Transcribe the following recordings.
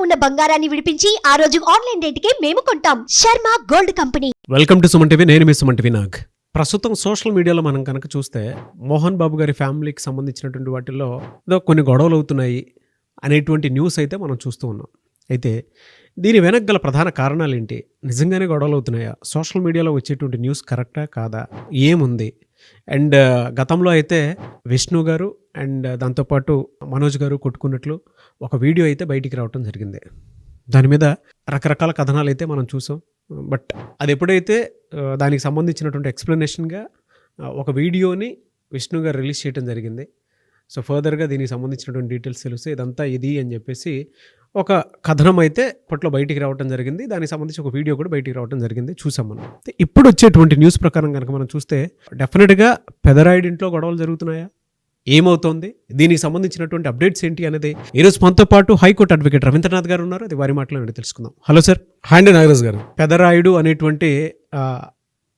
ఉన్న బంగారాన్ని విడిపించి ఆ రోజు ఆన్లైన్ రేటుకే మేము కొంటాం. Sharma gold company. Welcome to Suman TV. నేను మీ సుమన్ టీవీ నాగ్. ప్రస్తుతం సోషల్ మీడియాలో మనం కనుక చూస్తే మోహన్ బాబు గారి ఫ్యామిలీకి సంబంధించినటువంటి వాటిల్లో ఏదో కొన్ని గొడవలు అవుతున్నాయి అనేటువంటి న్యూస్ అయితే మనం చూస్తూ ఉన్నాం. అయితే దీని వెనక గల ప్రధాన కారణాలు ఏంటి? నిజంగానే గొడవలు అవుతున్నాయా? సోషల్ మీడియాలో వచ్చేటువంటి న్యూస్ కరెక్టా కాదా? ఏముంది? అండ్ గతంలో అయితే విష్ణు గారు అండ్ దాంతోపాటు మనోజ్ గారు కొట్టుకున్నట్లు ఒక వీడియో అయితే బయటికి రావటం జరిగింది. దాని మీద రకరకాల కథనాలు అయితే మనం చూసాం. బట్ అది ఎప్పుడైతే దానికి సంబంధించినటువంటి ఎక్స్ప్లెనేషన్గా ఒక వీడియోని విష్ణు గారు రిలీజ్ చేయడం జరిగింది. సో ఫర్దర్గా దీనికి సంబంధించినటువంటి డీటెయిల్స్ తెలిస్తే ఇదంతా ఇది అని చెప్పేసి ఒక కథనం అయితే అప్పట్లో బయటికి రావడం జరిగింది. దానికి సంబంధించి ఒక వీడియో కూడా బయటికి రావడం జరిగింది, చూసాం మనం. ఇప్పుడు వచ్చేటువంటి న్యూస్ ప్రకారం కనుక మనం చూస్తే డెఫినెట్గా పెదరాయుడు ఇంట్లో గొడవలు జరుగుతున్నాయా? ఏమవుతోంది? దీనికి సంబంధించినటువంటి అప్డేట్స్ ఏంటి అనేది ఈరోజు మనతో పాటు హైకోర్టు అడ్వకేట్ రవీంద్రనాథ్ గారు ఉన్నారు. అది వారి మాటలో తెలుసుకుందాం. Hello sir. హాండి నాగరాజ్ గారు. పెదరాయుడు అనేటువంటి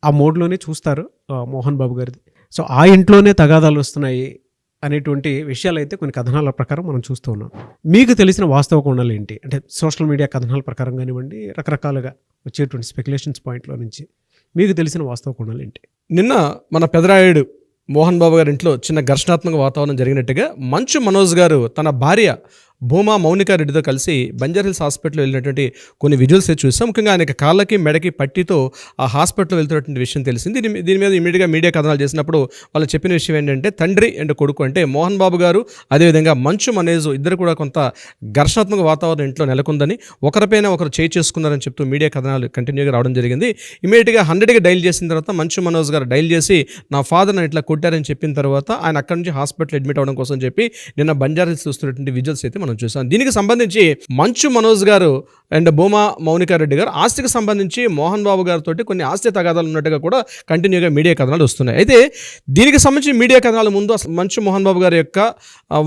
ఆ మోడ్లోనే చూస్తారు మోహన్ బాబు గారిది. సో ఆ ఇంట్లోనే తగాదాలు వస్తున్నాయి అనేటువంటి విషయాలు అయితే కొన్ని కథనాల ప్రకారం మనం చూస్తూ ఉన్నాం. మీకు తెలిసిన వాస్తవ కోణాలు ఏంటి? అంటే సోషల్ మీడియా కథనాల ప్రకారం కానివ్వండి, రకరకాలుగా వచ్చేటువంటి స్పెక్యులేషన్స్ పాయింట్లో నుంచి మీకు తెలిసిన వాస్తవ కోణాలు ఏంటి? నిన్న మన పెదరాయుడు మోహన్ బాబు గారి ఇంట్లో చిన్న ఘర్షణాత్మక వాతావరణం జరిగినట్టుగా మంచు మనోజ్ గారు తన భార్య భూమా మౌనికా రెడ్డితో కలిసి బంజారాహిల్స్ హాస్పిటల్లో వెళ్ళినటువంటి కొన్ని విజువల్స్ చూసాం. ముఖ్యంగా ఆయనకి కాళ్ళకి మెడకి పట్టితో ఆ హాస్పిటల్లో వెళ్తున్నటువంటి విషయం తెలిసింది. దీని మీద ఇమీడియట్గా మీడియా కథనాలు చేసినప్పుడు వాళ్ళు చెప్పిన విషయం ఏంటంటే తండ్రి అండ్ కొడుకు అంటే మోహన్ బాబు గారు అదేవిధంగా మంచు మనోజ్ ఇద్దరు కూడా కొంత ఘర్షణాత్మక వాతావరణం ఇంట్లో నెలకొందని, ఒకరిపైన ఒకరు చేయి చేసుకున్నారని చెప్తూ మీడియా కథనాలు కంటిన్యూగా రావడం జరిగింది. ఇమీడియట్గా 100కి డైల్ చేసిన తర్వాత మంచు మనోజ్ గారు డైల్ చేసి నా ఫాదర్ నన్ను ఇట్లా కొట్టారని చెప్పిన తర్వాత ఆయన అక్కడి నుంచి హాస్పిటల్ అడ్మిట్ అవ్వడం కోసం చెప్పి నిన్న బంజారాహిల్స్ చూస్తున్నటువంటి విజువల్స్ అయితే మనం చూసాం. దీనికి సంబంధించి మంచు మనోజ్ గారు అండ్ భూమా మౌనికా రెడ్డి గారు ఆస్తికి సంబంధించి మోహన్ బాబు గారితో కొన్ని ఆస్తి తగాదాలు ఉన్నట్టుగా కూడా కంటిన్యూగా మీడియా కథనాలు వస్తున్నాయి. అయితే దీనికి సంబంధించి మీడియా కథనాల ముందు అసలు మంచు మోహన్ బాబు గారి యొక్క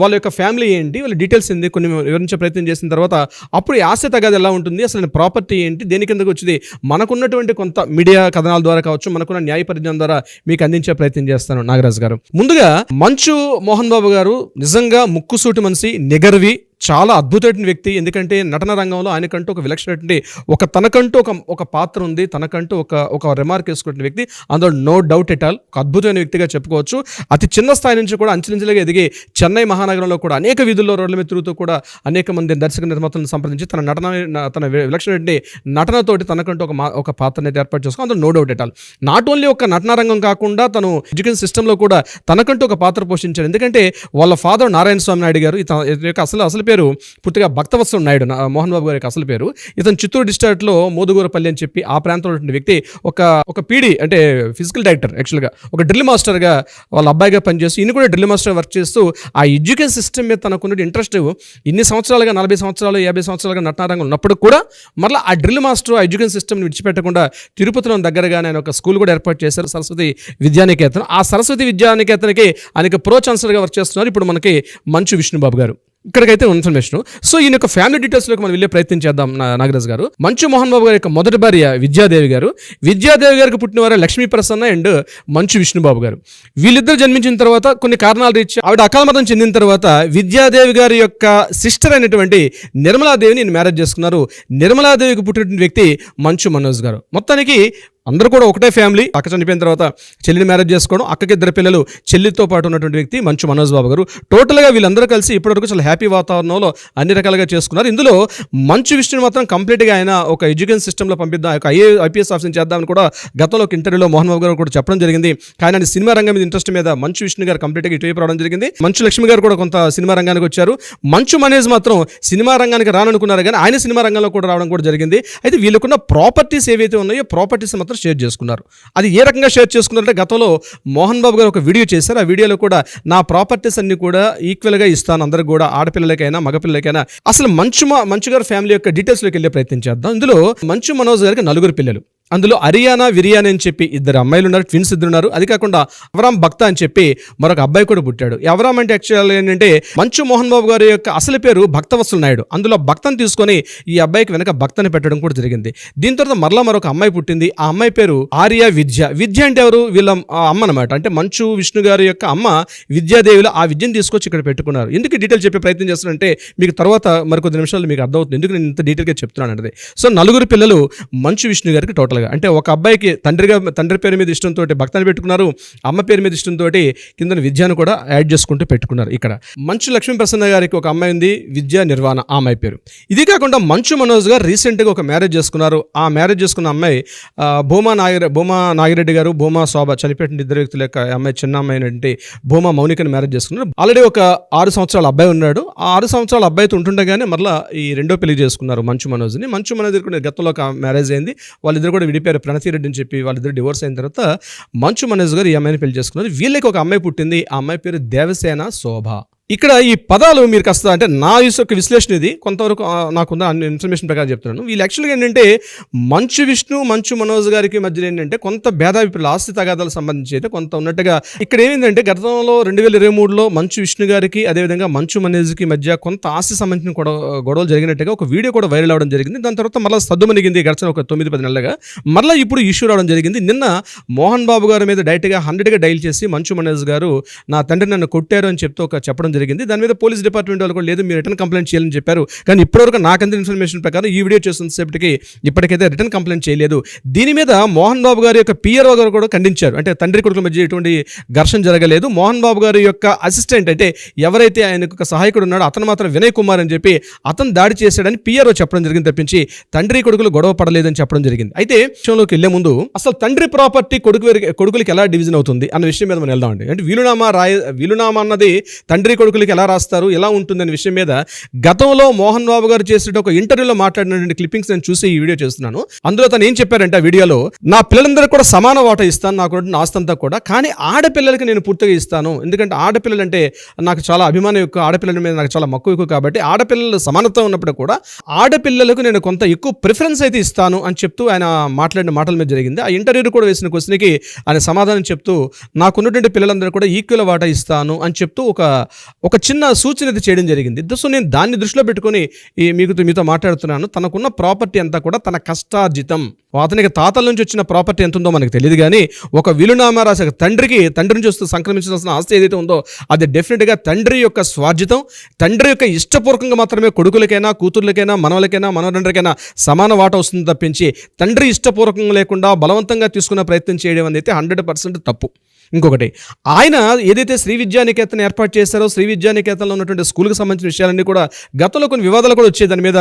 వాళ్ళ యొక్క ఫ్యామిలీ ఏంటి, వాళ్ళ డీటెయిల్స్ ఏంటి కొన్ని వివరించే ప్రయత్నం చేసిన తర్వాత అప్పుడు ఈ ఆస్తి తగాదా ఎలా ఉంటుంది, అసలు ప్రాపర్టీ ఏంటి, దేని కిందకు వచ్చింది, మనకున్నటువంటి కొంత మీడియా కథనాల ద్వారా కావచ్చు, మనకున్న న్యాయ పరిజ్ఞానం ద్వారా మీకు అందించే ప్రయత్నం చేస్తాను నాగరాజ్ గారు. ముందుగా మంచు మోహన్ బాబు గారు నిజంగా ముక్కుసూటి మనిషి, నిగర్వి, చాలా అద్భుతమైన వ్యక్తి. ఎందుకంటే నటన రంగంలో ఆయనకంటూ ఒక విలక్షణటువంటి తనకంటూ ఒక పాత్ర ఉంది, తనకంటూ ఒక రిమార్క్ వేసుకున్న వ్యక్తి. అందులో నో డౌట్ ఎట్ ఆల్ ఒక అద్భుతమైన వ్యక్తిగా చెప్పుకోవచ్చు. అతి చిన్న స్థాయి నుంచి కూడా అంచెలంచెలుగా ఎదిగి చెన్నై మహానగరంలో కూడా అనేక వీధుల్లో రోడ్ల మీద తిరుగుతూ కూడా అనేక మంది దర్శక నిర్మాతలను సంప్రదించి తన విలక్షణటువంటి నటనతోటి తనకంటూ ఒక పాత్రను అయితే ఏర్పాటు చేసుకుని అందులో no doubt at all. Not only ఒక నటన రంగం కాకుండా తను ఎడ్యుకేషన్ సిస్టంలో కూడా తనకంటూ ఒక పాత్ర పోషించారు. ఎందుకంటే వాళ్ళ ఫాదర్ నారాయణ స్వామి నాయుడు గారు, అసలు పేరు పూర్తిగా భక్తవత్సల నాయుడు, మోహన్ బాబు గారి అసలు పేరు. ఇతను చిత్తూరు డిస్ట్రిక్ట్ లో మోదుగూరపల్లి అని చెప్పి ఆ ప్రాంతంలో ఉన్న వ్యక్తి. ఒక పీడి అంటే ఫిజికల్ డైరెక్టర్, యాక్చువల్గా ఒక డ్రిల్ మాస్టర్గా వాళ్ళ అబ్బాయిగా పనిచేస్తూ ఈయన కూడా డ్రిల్ మాస్టర్ వర్క్ చేస్తూ ఆ ఎడ్యుకేషన్ సిస్టమ్ మీద తనకున్న ఇంట్రెస్ట్ ఇన్ని సంవత్సరాలుగా 40 సంవత్సరాలు 50 సంవత్సరాలుగా నటనారంగం ఉన్నప్పుడు కూడా మళ్ళీ ఆ డ్రిల్ మాస్టర్ ఆ ఎడ్యుకేషన్ సిస్టమ్ని విడిచిపెట్టకుండా తిరుపతిలో దగ్గరగా ఆయన ఒక స్కూల్ కూడా ఏర్పాటు చేశారు, సరస్వతి విద్యానికేతన్. ఆ సరస్వతి విద్యానికేతన్కి ఆయనకి ప్రో ఛాన్సలర్గా వర్క్ చేస్తున్నారు ఇప్పుడు మనకి మంచు విష్ణుబాబు గారు. ఇక్కడికైతే ఇన్ఫర్మేషన్. సో ఈయన యొక్క ఫ్యామిలీ డీటెయిల్స్లోకి మనం వెళ్ళే ప్రయత్నం చేద్దాం నాగరాజ్ గారు. మంచు మోహన్ బాబు గారి యొక్క మొదటి భార్య విద్యాదేవి గారు. విద్యాదేవి గారికి పుట్టినవారు లక్ష్మీ ప్రసన్న అండ్ మంచు విష్ణుబాబు గారు. వీళ్ళిద్దరు జన్మించిన తర్వాత కొన్ని కారణాల రీత్యా ఆవిడ అకాలమతం చెందిన తర్వాత విద్యాదేవి గారి యొక్క సిస్టర్ అయినటువంటి నిర్మలాదేవిని మ్యారేజ్ చేసుకున్నారు. నిర్మలాదేవికి పుట్టినటువంటి వ్యక్తి మంచు మనోజ్ గారు. మొత్తానికి అందరూ కూడా ఒకటే ఫ్యామిలీ. అక్క చనిపోయిన తర్వాత చెల్లిని మ్యారేజ్ చేసుకోవడం, అక్కకి 2 పిల్లలు, చెల్లితో పాటు ఉన్నటువంటి వ్యక్తి మంచు మనోజ్ బాబు గారు. టోటల్గా వీళ్ళందరూ కలిసి ఇప్పటివరకు చాలా హ్యాపీ వాతావరణంలో అన్ని రకాలుగా చేసుకున్నారు. ఇందులో మంచు విష్ణుని మాత్రం కంప్లీట్గా ఆయన ఒక ఎడ్యుకేషన్ సిస్టంలో పంపిద్దాం, ఒక ఐపీఎస్ ఆఫీసర్ చేద్దామని కూడా గతంలో ఒక ఇంటర్వ్యూలో మోహన్ బాబు గారు కూడా చెప్పడం జరిగింది. కానీ ఆయన సినిమా రంగం మీద ఇంట్రెస్ట్ మీద మంచు విష్ణు గారు కంప్లీట్గా ఇటువైపు రావడం జరిగింది. మంచు లక్ష్మి గారు కూడా కొంత సినిమా రంగానికి వచ్చారు. మంచు మనోజ్ మాత్రం సినిమా రంగానికి రాననుకున్నారు కానీ ఆయన సినిమా రంగంలో కూడా రావడం కూడా జరిగింది. అయితే వీళ్ళకున్న ప్రాపర్టీస్ ఏవైతే ఉన్నాయో ప్రాపర్టీస్ మాత్రం షేర్ చేసుకున్నారు. అది ఏ రకంగా షేర్ చేసుకున్నారంటే గతంలో మోహన్ బాబు గారు ఒక వీడియో చేశారు. ఆ వీడియోలో కూడా నా ప్రాపర్టీస్ అన్ని కూడా ఈక్వల్గా ఇస్తాను అందరికి కూడా, ఆడపిల్లలకైనా మగపిల్లలకైనా. అసలు మంచు గారి ఫ్యామిలీ యొక్క డీటెయిల్స్లోకి వెళ్ళే ప్రయత్నం చేద్దాం. ఇందులో మంచు మనోజ్ గారికి 4 పిల్లలు. అందులో అరియానా విరియానా అని చెప్పి ఇద్దరు అమ్మాయిలు ఉన్నారు, ట్విన్స్ ఇద్దరు ఉన్నారు. అది కాకుండా అవరామ్ భక్త అని చెప్పి మరొక అబ్బాయి కూడా పుట్టాడు. ఈ అవరామ్ అంటే యాక్చువల్ ఏంటంటే మంచు మోహన్ బాబు గారి యొక్క అసలు పేరు భక్తవత్సల నాయుడు. అందులో భక్తను తీసుకొని ఈ అబ్బాయికి వెనక భక్తని పెట్టడం కూడా జరిగింది. దీని తర్వాత మరలా మరొక అమ్మాయి పుట్టింది. ఆ అమ్మాయి పేరు ఆర్య విద్య. విద్య అంటే ఎవరు? వీళ్ళ అమ్మ అనమాట. అంటే మంచు విష్ణు గారి యొక్క అమ్మ విద్యాదేవిలో ఆ విద్యను తీసుకొచ్చి ఇక్కడ పెట్టుకున్నారు. ఎందుకు డీటెయిల్ చెప్పే ప్రయత్నం చేస్తున్నానంటే మీకు తర్వాత మరికొద్ది నిమిషాలు మీకు అర్థమవుతుంది ఎందుకు నేను ఇంత డీటెయిల్గా చెప్తున్నాను అనేది. సో నలుగురు పిల్లలు మంచు విష్ణు గారికి టోటల్గా, అంటే ఒక అబ్బాయికి తండ్రి పేరు మీద ఇష్టంతో భక్తాన్ని పెట్టుకున్నారు, అమ్మ పేరు మీద ఇష్టంతో కింద విద్యను కూడా యాడ్ చేసుకుంటూ పెట్టుకున్నారు. ఇక్కడ మంచు లక్ష్మీ ప్రసన్న గారికి ఒక అమ్మాయి ఉంది, విద్యా నిర్వాణ, ఆ అమ్మాయి పేరు. ఇది కాకుండా మంచు మనోజ్ గారు రీసెంట్గా ఒక మ్యారేజ్ చేసుకున్నారు. ఆ మ్యారేజ్ చేసుకున్న అమ్మాయి భూమా నాగిరెడ్డి గారు, భూమా శోభ, చనిపోయిన ఇద్దరు వ్యక్తుల యొక్క అమ్మాయి, చిన్న అమ్మాయి అంటే భూమా మౌనికని మ్యారేజ్ చేసుకున్నారు. ఆల్రెడీ ఒక 6 సంవత్సరాల అబ్బాయి ఉన్నాడు. ఆ 6 సంవత్సరాల అబ్బాయితో ఉంటుండగానే మరలా ఈ రెండో పెళ్లి చేసుకున్నారు మంచు మనోజ్ని. మంచు మనోజ్ కూడా గతంలో ఒక మ్యారేజ్ అయింది. వాళ్ళిద్దరు కూడా విడిపోయారు, ప్రణతి రెడ్డి అని చెప్పి. వాళ్ళిద్దరు డివోర్స్ అయిన తర్వాత మంచు మనోజ్ గారు ఈ అమ్మాయిని పెళ్లి చేసుకున్నారు. వీళ్ళకి ఒక అమ్మాయి పుట్టింది. ఆ అమ్మాయి పేరు దేవసేన శోభ. ఇక్కడ ఈ పదాలు మీరు కాస్త, అంటే నా యొక్క విశ్లేషణ ఇది కొంతవరకు నాకున్న ఇన్ఫర్మేషన్ ప్రకారం చెప్తున్నాను. వీళ్ళు యాక్చువల్గా ఏంటంటే మంచు విష్ణు, మంచు మనోజ్ గారికి మధ్యలో ఏంటంటే కొంత భేదాభిప్రాయాలు, ఆస్తి తగాదాలకు సంబంధించి అయితే కొంత ఉన్నట్టుగా ఇక్కడ ఏమైందంటే గతంలో 2023లో మంచు విష్ణు గారికి అదేవిధంగా మంచు మనోజ్కి మధ్య కొంత ఆస్తి సంబంధించిన గొడవలు జరిగినట్టుగా ఒక వీడియో కూడా వైరల్ అవడం జరిగింది. దాని తర్వాత మళ్ళీ సద్దుమణిగింది గడిచిన ఒక 9-10 నెలలుగా. మళ్ళీ ఇప్పుడు ఇష్యూ రావడం జరిగింది. నిన్న మోహన్ బాబు గారి మీద డైరెక్ట్గా 100గా డైల్ చేసి మంచు మనోజ్ గారు నా తండ్రి నన్ను కొట్టారు అని చెప్తూ చెప్పడం జరిగింది. దాని మీద పోలీస్ డిపార్ట్మెంట్ వాళ్ళు కూడా లేదు, మీరు రిటర్న్ కంప్లైంట్ చేయాలని చెప్పారు. కానీ ఇప్పటివరకు నాకంత ఇన్ఫర్మేషన్ ప్రకారం ఈ వీడియో చేస్తున్నసేపటికి ఇప్పటికైతే రిటర్న్ కంప్లైంట్ చేయలేదు. దీని మీద మోహన్ బాబు గారి యొక్క పిఆర్ఓ గారు కూడా ఖండించారు. అంటే తండ్రి కొడుకుల మధ్య ఎటువంటి ఘర్షణ జరగలేదు. మోహన్ బాబు గారి యొక్క అసిస్టెంట్, అంటే ఎవరైతే ఆయనకు సహాయకుడు ఉన్నాడో అతను మాత్రం వినయ్ కుమార్ అని చెప్పి అతను దాడి చేశాడని పిఆర్ఓ చెప్పడం జరిగింది తప్పించి తండ్రి కొడుకులు గొడవ పడలేదని చెప్పడం జరిగింది. అయితే విషయంలోకి వెళ్లే ముందు అసలు తండ్రి ప్రాపర్టీ కొడుకులకి ఎలా డివిజన్ అవుతుంది అన్న విషయం మీద మనం వెళ్దామండి. అంటే వీలునామా అన్నది తండ్రి కొడుకులకి ఎలా రాస్తారు, ఎలా ఉంటుందనే విషయం మీద గతంలో మోహన్ బాబు గారు చేసిన ఒక ఇంటర్వ్యూలో మాట్లాడినటువంటి క్లిప్పింగ్స్ నేను చూసి ఈ వీడియో చేస్తున్నాను. అందులో తను ఏం చెప్పారంటే ఆ వీడియోలో, నా పిల్లలందరూ కూడా సమాన వాటా ఇస్తాను, నాకు ఆస్తంతా కూడా, కానీ ఆడపిల్లలకి నేను పూర్తిగా ఇస్తాను. ఎందుకంటే ఆడపిల్లలు అంటే నాకు చాలా అభిమానం ఎక్కువ, ఆడపిల్లల మీద నాకు చాలా మక్కువ ఎక్కువ, కాబట్టి ఆడపిల్లలు సమానత్వం ఉన్నప్పుడు కూడా ఆడపిల్లలకు నేను కొంత ఎక్కువ ప్రిఫరెన్స్ అయితే ఇస్తాను అని చెప్తూ ఆయన మాట్లాడిన మాటల మీద జరిగింది. ఆ ఇంటర్వ్యూ కూడా వేసిన క్వశ్చన్కి ఆయన సమాధానం చెప్తూ నాకున్నటువంటి పిల్లలందరూ కూడా ఈక్వల్ వాటా ఇస్తాను అని చెప్తూ ఒక చిన్న సూచన అయితే చేయడం జరిగింది. సో నేను దాన్ని దృష్టిలో పెట్టుకొని మీతో మాట్లాడుతున్నాను. తనకున్న ప్రాపర్టీ అంతా కూడా తన కష్టార్జితం. అతనికి తాతల నుంచి వచ్చిన ప్రాపర్టీ ఎంత ఉందో మనకు తెలియదు, కానీ ఒక వీలునామా రాసే తండ్రి నుంచి వస్తూ సంక్రమించాల్సిన ఆస్తి ఏదైతే ఉందో అది డెఫినెట్గా తండ్రి యొక్క స్వార్జితం. తండ్రి యొక్క ఇష్టపూర్వకంగా మాత్రమే కొడుకులకైనా, కూతుర్లకైనా, మనవలకైనా, మనవరందరికైనా సమాన వాటా వస్తుంది తప్పించి తండ్రి ఇష్టపూర్వకంగా లేకుండా బలవంతంగా తీసుకునే ప్రయత్నం చేయడం అనేది 100% తప్పు. ఇంకొకటి, ఆయన ఏదైతే శ్రీ విద్యానికేతన్ ఏర్పాటు చేశారో, శ్రీ విద్యానికేతన్లో ఉన్నటువంటి స్కూల్కి సంబంధించిన విషయాలన్నీ కూడా గతంలో కొన్ని వివాదాలు కూడా వచ్చాయి. దాని మీద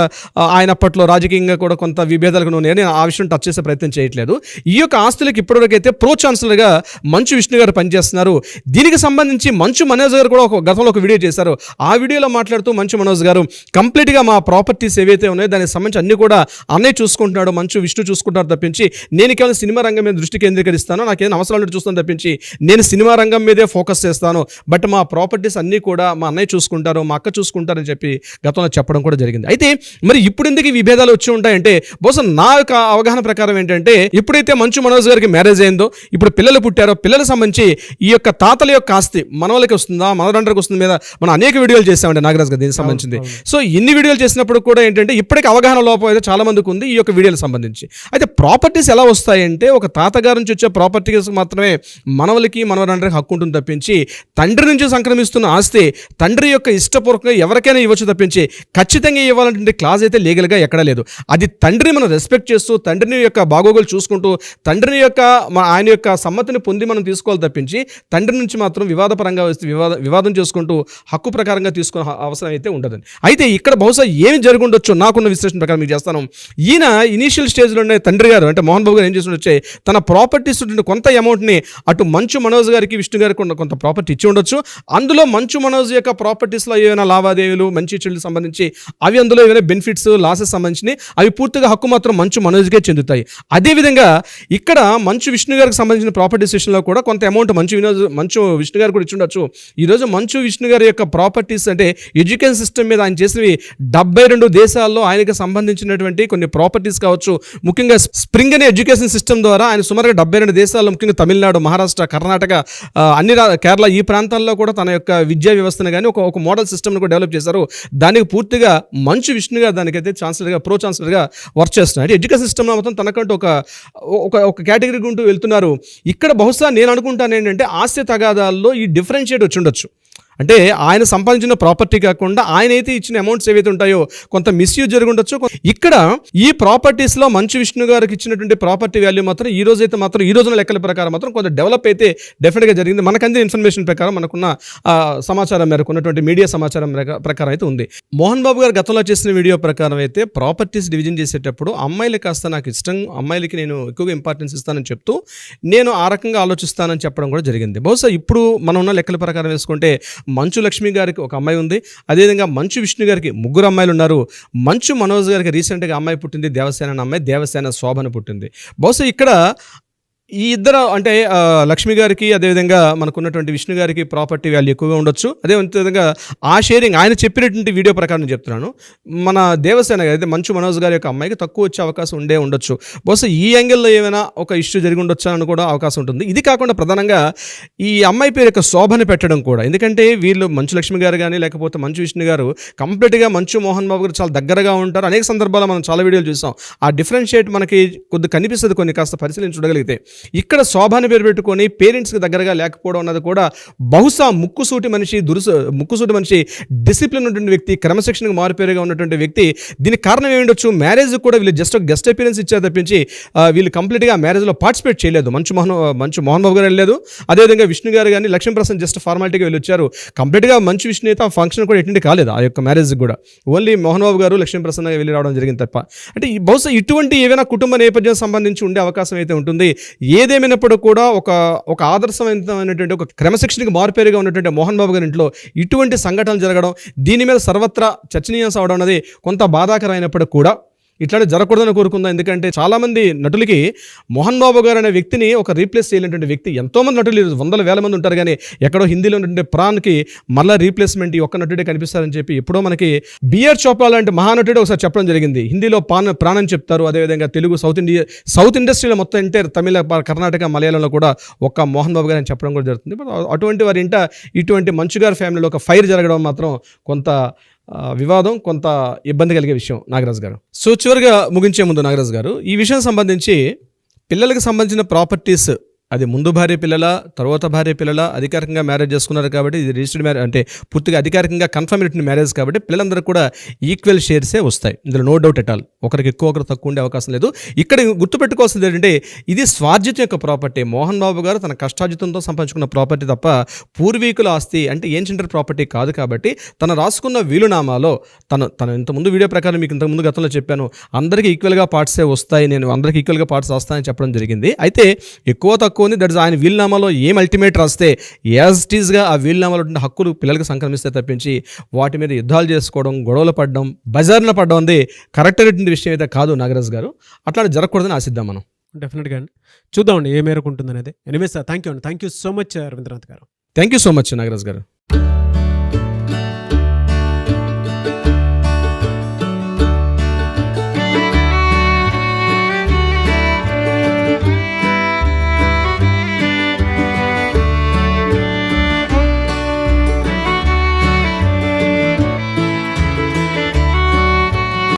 ఆయన అప్పట్లో రాజకీయంగా కూడా కొంత విభేదాలకు నేను ఆ విషయం టచ్ చేసే ప్రయత్నం చేయట్లేదు. ఈ యొక్క ఆస్తులకు ఇప్పటివరకు అయితే ప్రో ఛాన్సలర్గా మంచు విష్ణు గారు పనిచేస్తున్నారు. దీనికి సంబంధించి మంచు మనోజ్ గారు కూడా గతంలో ఒక వీడియో చేశారు. ఆ వీడియోలో మాట్లాడుతూ మంచు మనోజ్ గారు కంప్లీట్గా మా ప్రాపర్టీస్ ఏవైతే ఉన్నాయో దానికి సంబంధించి అన్ని కూడా అన్నయ్య చూసుకుంటున్నాడు, మంచు విష్ణు చూసుకుంటారు తప్పించి నేను కేవలం సినిమా రంగం మీద దృష్టి కేంద్రీకరిస్తాను, నాకేం అవసరాలు చూస్తాను తప్పించి నేను సినిమా రంగం మీదే ఫోకస్ చేస్తాను, బట్ మా ప్రాపర్టీస్ అన్నీ కూడా మా అన్నయ్య చూసుకుంటారు, మా అక్క చూసుకుంటారని చెప్పి గతంలో చెప్పడం కూడా జరిగింది. అయితే మరి ఇప్పుడు ఎందుకు ఈ విభేదాలు వచ్చి ఉంటాయంటే, బహుశా నా యొక్క అవగాహన ప్రకారం ఏంటంటే, ఎప్పుడైతే మంచు మనోజ్ గారికి మ్యారేజ్ అయిందో, ఇప్పుడు పిల్లలు పుట్టారో, పిల్లలకు సంబంధించి ఈ యొక్క తాతల యొక్క ఆస్తి మనవలకి వస్తుందా, మనవరండ్రికి వస్తుంది మీద మనం అనేక వీడియోలు చేసామండి నాగరాజ్ గారు దీనికి సంబంధించింది. సో ఇన్ని వీడియోలు చేసినప్పుడు కూడా ఏంటంటే ఇప్పటికీ అవగాహన లోపం అయితే చాలా మందికి ఉంది ఈ యొక్క వీడియోలకు సంబంధించి. అయితే ప్రాపర్టీస్ ఎలా వస్తాయంటే, ఒక తాతగారి నుంచి వచ్చే ప్రాపర్టీస్ మాత్రమే మనవలకి, మనవరందరికి హక్కు ఉంటుంది తప్పించి తండ్రి నుంచి సంక్రమిస్తున్న ఆస్తి తండ్రి యొక్క ఇష్టపూర్వకంగా ఎవరికైనా ఇవ్వచ్చు తప్పించి ఖచ్చితంగా ఇవ్వాలంటే క్లాజ్ అయితే లీగల్గా ఎక్కడా లేదు. అది తండ్రిని మనం రెస్పెక్ట్ చేస్తూ, తండ్రిని యొక్క బాగోగులు చూసుకుంటూ, తండ్రిని యొక్క ఆయన యొక్క సమ్మతిని పొంది మనం తీసుకోవాలి తప్పించి తండ్రి నుంచి మాత్రం వివాదపరంగా వస్తే వివాదం చేసుకుంటూ హక్కు ప్రకారంగా తీసుకునే అవసరం అయితే ఉండదండి. అయితే ఇక్కడ బహుశా ఏమి జరుగుండొచ్చు నాకున్న విశ్లేషణ ప్రకారం మీకు చేస్తాను. ఈయన ఇనీషియల్ స్టేజ్లోనే తండ్రి గారు అంటే మోహన్ బాబు గారు ఏం చేసి వచ్చే తన ప్రాపర్టీస్ కొంత అమౌంట్ని అటు మంచు మనోజ్ గారికి విష్ణు గారికి కొంత ప్రాపర్టీ ఇచ్చి ఉండొచ్చు. అందులో మంచు మనోజ్ యొక్క ప్రాపర్టీస్లో ఏమైనా లావాదేవీలు మంచి చెడులకు సంబంధించి అవి అందులో ఏమైనా బెనిఫిట్స్ లాసెస్ సంబంధించి అవి పూర్తిగా హక్కు మాత్రం మంచు మనోజ్కే చెందుతాయి. అదేవిధంగా ఇక్కడ మంచు విష్ణు గారికి సంబంధించిన ప్రాపర్టీస్ విషయంలో కూడా కొంత అమౌంట్ మంచు విష్ణు గారు కూడా ఇచ్చి ఉండొచ్చు. ఈరోజు మంచు విష్ణు గారి యొక్క ప్రాపర్టీస్ అంటే ఎడ్యుకేషన్ సిస్టమ్ మీద ఆయన చేసినవి 72 దేశాల్లో ఆయనకు సంబంధించినటువంటి కొన్ని ప్రాపర్టీస్ కావచ్చు. ముఖ్యంగా స్ప్రింగ్ అనే ఎడ్యుకేషన్ సిస్టమ్ ద్వారా ఆయన సుమారుగా 72 దేశాల్లో ముఖ్యంగా తమిళనాడు, మహారాష్ట్ర, కర్ణాటక, కేరళ ఈ ప్రాంతాల్లో కూడా తన యొక్క విద్యా వ్యవస్థను కానీ ఒక మోడల్ సిస్టమ్ను కూడా డెవలప్ చేశారు. దానికి పూర్తిగా మంచు విష్ణు గారు దానికైతే ప్రో ఛాన్సలర్గా వర్క్ చేస్తున్నారు. ఎడ్యుకేషన్ సిస్టమ్లో మొత్తం తనకంటూ ఒక కేటగిరీ ఉంటూ వెళ్తున్నారు. ఇక్కడ బహుశా నేను అనుకుంటాను ఏంటంటే ఆస్తి తగాదాల్లో ఈ డిఫరెన్షియేట్ వచ్చి ఉండొచ్చు. అంటే ఆయన సంపాదించిన ప్రాపర్టీ కాకుండా ఆయన అయితే ఇచ్చిన అమౌంట్స్ ఏవైతే ఉంటాయో కొంత మిస్యూజ్ జరిగి ఉండొచ్చు. ఇక్కడ ఈ ప్రాపర్టీస్లో మంచు విష్ణు గారికి ఇచ్చినటువంటి ప్రాపర్టీ వాల్యూ మాత్రం ఈ రోజున లెక్కల ప్రకారం మాత్రం కొంత డెవలప్ అయితే డెఫినెట్గా జరిగింది. మనకందిన ఇన్ఫర్మేషన్ ప్రకారం, మనకున్న సమాచారం మేరకు, ఉన్నటువంటి మీడియా సమాచారం ప్రకారం అయితే ఉంది. మోహన్ బాబు గారు గతంలో చేసిన వీడియో ప్రకారం అయితే ప్రాపర్టీస్ డివిజన్ చేసేటప్పుడు అమ్మాయిలు కాస్త నాకు ఇష్టం, అమ్మాయిలకి నేను ఎక్కువగా ఇంపార్టెన్స్ ఇస్తానని చెప్తూ నేను ఆ రకంగా ఆలోచిస్తానని చెప్పడం కూడా జరిగింది. బహుశా ఇప్పుడు మనం ఉన్న లెక్కల ప్రకారం వేసుకుంటే మంచు లక్ష్మి గారికి ఒక అమ్మాయి ఉంది. అదేవిధంగా మంచు విష్ణు గారికి 3 అమ్మాయిలు ఉన్నారు. మంచు మనోజ్ గారికి రీసెంట్గా అమ్మాయి పుట్టింది, దేవసేన అనే అమ్మాయి, దేవసేన శోభన పుట్టింది. బహుశా ఇక్కడ ఈ ఇద్దరు అంటే లక్ష్మి గారికి అదేవిధంగా మనకున్నటువంటి విష్ణు గారికి ప్రాపర్టీ వాల్యూ ఎక్కువగా ఉండొచ్చు. అదేవిధంగా ఆ షేరింగ్ ఆయన చెప్పినటువంటి వీడియో ప్రకారం చెప్తున్నాను, మన దేవసేన అయితే మంచు మనోజ్ గారి యొక్క అమ్మాయికి తక్కువ వచ్చే అవకాశం ఉండొచ్చు. బహుశా ఈ యాంగిల్లో ఏమైనా ఒక ఇష్యూ జరిగి ఉండొచ్చు అని కూడా అవకాశం ఉంటుంది. ఇది కాకుండా ప్రధానంగా ఈ అమ్మాయి పేరు యొక్క శోభని పెట్టడం కూడా, ఎందుకంటే వీళ్ళు మంచు లక్ష్మి గారు కానీ లేకపోతే మంచు విష్ణు గారు కంప్లీట్గా మంచు మోహన్ బాబు గారు చాలా దగ్గరగా ఉంటారు. అనేక సందర్భాల్లో మనం చాలా వీడియోలు చూసాం. ఆ డిఫరెన్షియేట్ మనకి కొద్దిగా కనిపిస్తుంది కొన్ని కాస్త పరిశీలించి చూడగలిగితే. ఇక్కడ శోభాని పేరు పెట్టుకొని పేరెంట్స్కి దగ్గరగా లేకపోవడం అన్నది కూడా బహుశా ముక్కుసూటి మనిషి, డిసిప్లిన్ ఉన్నటువంటి వ్యక్తి, క్రమశిక్షణకు మారుపేరుగా ఉన్నటువంటి వ్యక్తి. దీనికి కారణం ఏమిటొచ్చు, మ్యారేజ్ కూడా వీళ్ళు జస్ట్ ఒక గెస్ట్ అపీరెన్స్ ఇచ్చారు తప్పించి వీళ్ళు కంప్లీట్గా మ్యారేజ్లో పార్టిసిపేట్ చేయలేదు. మంచు మోహన్ బాబు గారు వెళ్ళలేదు. అదేవిధంగా విష్ణు గారు కానీ లక్ష్మీప్రసాద్ జస్ట్ ఫార్మాలిటీగా వెళ్ళి వచ్చారు. కంప్లీట్గా మంచు విష్ణు అయితే ఆ ఫంక్షన్ కూడా అటెండ్ కాలేదు, ఆ యొక్క మ్యారేజ్కి కూడా. ఓన్లీ మోహన్ బాబు గారు లక్ష్మీప్రసాద్ వెళ్ళి రావడం జరిగింది తప్ప. అంటే బహుశా ఇటువంటి ఏవైనా కుటుంబ నేపథ్యం సంబంధించి ఉండే అవకాశం అయితే ఉంటుంది. ఏదేమైనప్పుడు కూడా ఒక ఆదర్శవంతమైనటువంటి ఒక క్రమశిక్షణకి మారుపేరుగా ఉన్నటువంటి మోహన్ బాబు గారి ఇంట్లో ఇటువంటి సంఘటనలు జరగడం, దీని మీద సర్వత్రా చర్చనీయాంశం అవడం అనేది కొంత బాధాకరమైనప్పుడు కూడా ఇట్లాంటి జరగకూడదని కోరుకుందాం. ఎందుకంటే చాలామంది నటులకి మోహన్ బాబు గారు అనే వ్యక్తిని ఒక రీప్లేస్ చేయలేనటువంటి వ్యక్తి. ఎంతోమంది నటులు 100,000 మంది ఉంటారు, కానీ ఎక్కడో హిందీలో ఉన్నటువంటి ప్రాణ్కి మళ్ళీ రీప్లేస్మెంట్ ఈ ఒక్క నటుడే కనిపిస్తారని చెప్పి ఎప్పుడో మనకి బిఆర్ చోప్రా లాంటి మహానటుడే ఒకసారి చెప్పడం జరిగింది. హిందీలో ప్రాణం చెప్తారు. అదేవిధంగా తెలుగు సౌత్ ఇండస్ట్రీలో మొత్తం ఎంటైర్ తమిళ, కర్ణాటక, మలయాళంలో కూడా ఒక్క మోహన్ బాబు గారు అని చెప్పడం కూడా జరుగుతుంది. అటువంటి వారి ఇంట ఇటువంటి మంచు గారి ఫ్యామిలీలో ఒక ఫైర్ జరగడం మాత్రం కొంత వివాదం, కొంత ఇబ్బంది కలిగే విషయం నాగరాజు గారు. సో చివరిగా ముగించే ముందు నాగరాజు గారు, ఈ విషయం సంబంధించి పిల్లలకు సంబంధించిన ప్రాపర్టీస్, అది ముందు భార్య పిల్లల, తర్వాత భార్య పిల్లల, అధికారికంగా మ్యారేజ్ చేసుకున్నారు కాబట్టి ఇది రిజిస్టర్డ్ మ్యారేజ్, అంటే పూర్తిగా అధికారికంగా కన్ఫర్మ్ అయిన మ్యారేజ్ కాబట్టి పిల్లలందరూ కూడా ఈక్వల్ షేర్సే వస్తాయి. ఇందులో నో డౌట్ ఎట్ ఆల్. ఒకరికి ఎక్కువ, ఒకరు తక్కువ ఉండే అవకాశం లేదు. ఇక్కడ గుర్తుపెట్టుకోవాల్సింది ఏంటంటే ఇది స్వార్జితం యొక్క ప్రాపర్టీ. మోహన్ బాబు గారు తన కష్టార్జితంతో సంపాదించుకున్న ప్రాపర్టీ తప్ప పూర్వీకుల ఆస్తి అంటే ఏన్షియంట్ ప్రాపర్టీ కాదు. కాబట్టి తను రాసుకున్న వీలునామాలో తను ఇంతకుముందు వీడియో ప్రకారం మీకు ఇంతకుముందు గతంలో చెప్పాను, అందరికీ ఈక్వల్గా పార్ట్సే వస్తాయి, నేను అందరికీ ఈక్వల్గా పార్ట్స్ రాస్తానని చెప్పడం జరిగింది. అయితే ఎక్కువ తక్కువ దట్ ఆయన వీలునామాలో ఏం అల్టిమేట్ రాస్తే యాజ్ ఇట్ ఈస్గా ఆ వీలునామాలో ఉండే హక్కులు పిల్లలకు సంక్రమిస్తే తప్పించి వాటి మీద యుద్ధాలు చేసుకోవడం, గొడవలు పడడం, బజార్న పడడం అనేది కరెక్ట్ అయినటువంటి విషయం అయితే కాదు నాగరాజ్ గారు. అట్లాంటి జరగకూడదని ఆశిద్దాం మనం. డెఫినెట్గా అండి, చూద్దామండి ఏ మేరకు ఉంటుంది అనేది. Anyways thank you so much Ravindranath garu. Thank you so much Nagaraj గారు.